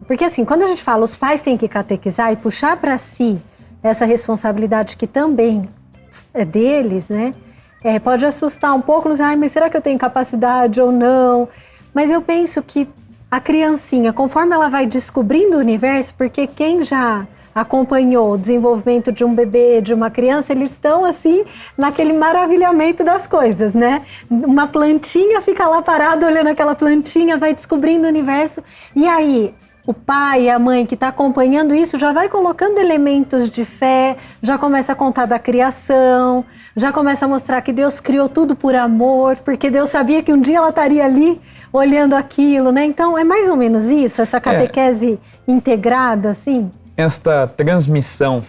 Porque assim, quando a gente fala os pais têm que catequizar e puxar para si essa responsabilidade que também é deles, né? Pode assustar um pouco, mas será que eu tenho capacidade ou não? Mas eu penso que a criancinha, conforme ela vai descobrindo o universo, porque quem já acompanhou o desenvolvimento de um bebê, de uma criança, eles estão assim, naquele maravilhamento das coisas, né? Uma plantinha fica lá parada olhando aquela plantinha, vai descobrindo o universo, e aí o pai e a mãe que está acompanhando isso já vai colocando elementos de fé, já começa a contar da criação, já começa a mostrar que Deus criou tudo por amor, porque Deus sabia que um dia ela estaria ali olhando aquilo, né? Então é mais ou menos isso, essa catequese integrada, assim? Esta transmissão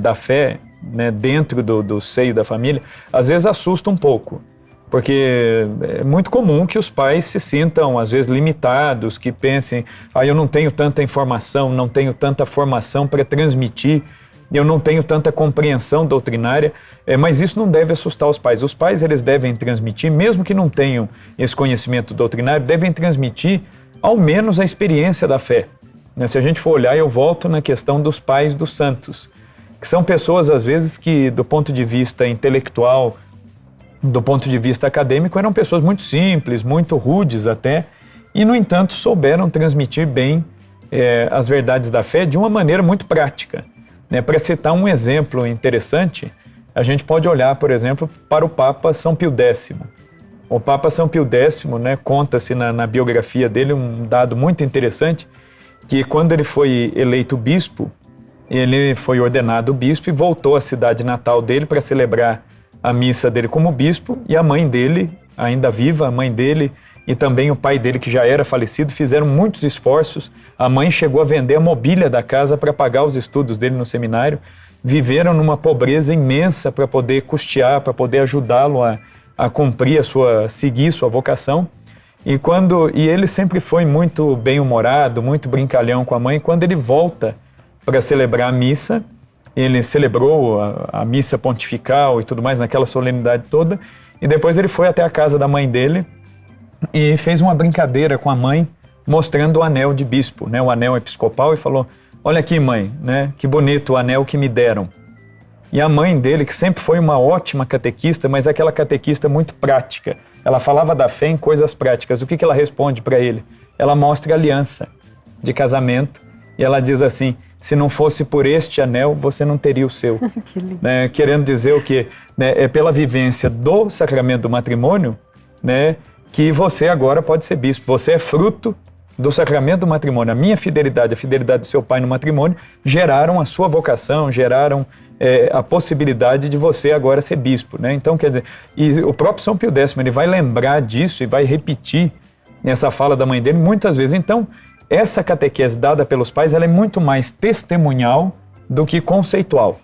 da fé, né, dentro do seio da família, às vezes assusta um pouco, porque é muito comum que os pais se sintam, às vezes, limitados, que pensem, eu não tenho tanta informação, não tenho tanta formação para transmitir, eu não tenho tanta compreensão doutrinária, mas isso não deve assustar os pais. Os pais, eles devem transmitir, mesmo que não tenham esse conhecimento doutrinário, devem transmitir ao menos a experiência da fé. Se a gente for olhar, eu volto na questão dos pais dos santos, que são pessoas, às vezes, que do ponto de vista intelectual, do ponto de vista acadêmico, eram pessoas muito simples, muito rudes até, e, no entanto, souberam transmitir bem as verdades da fé de uma maneira muito prática. Para citar um exemplo interessante, a gente pode olhar, por exemplo, para o Papa São Pio X. O Papa São Pio X, conta-se na biografia dele um dado muito interessante, que quando ele foi eleito bispo, ele foi ordenado bispo e voltou à cidade natal dele para celebrar a missa dele como bispo, e a mãe dele, ainda viva, a mãe dele e também o pai dele, que já era falecido, fizeram muitos esforços. A mãe chegou a vender a mobília da casa para pagar os estudos dele no seminário, viveram numa pobreza imensa para poder custear, para poder ajudá-lo a cumprir seguir sua vocação. E ele sempre foi muito bem-humorado, muito brincalhão com a mãe. Quando ele volta para celebrar a missa, ele celebrou a missa pontifical e tudo mais, naquela solenidade toda, e depois ele foi até a casa da mãe dele e fez uma brincadeira com a mãe, mostrando o anel de bispo, o anel episcopal, e falou, olha aqui, mãe, que bonito o anel que me deram. E a mãe dele, que sempre foi uma ótima catequista, mas aquela catequista muito prática, ela falava da fé em coisas práticas. O que ela responde para ele? Ela mostra a aliança de casamento e ela diz assim, se não fosse por este anel, você não teria o seu. Que lindo. Querendo dizer o quê? É pela vivência do sacramento do matrimônio, que você agora pode ser bispo. Você é fruto do sacramento do matrimônio. A minha fidelidade, a fidelidade do seu pai no matrimônio, geraram a sua vocação, geraram a possibilidade de você agora ser bispo. Então, quer dizer, e o próprio São Pio X, ele vai lembrar disso e vai repetir essa fala da mãe dele muitas vezes. Então, essa catequese dada pelos pais, ela é muito mais testemunhal do que conceitual.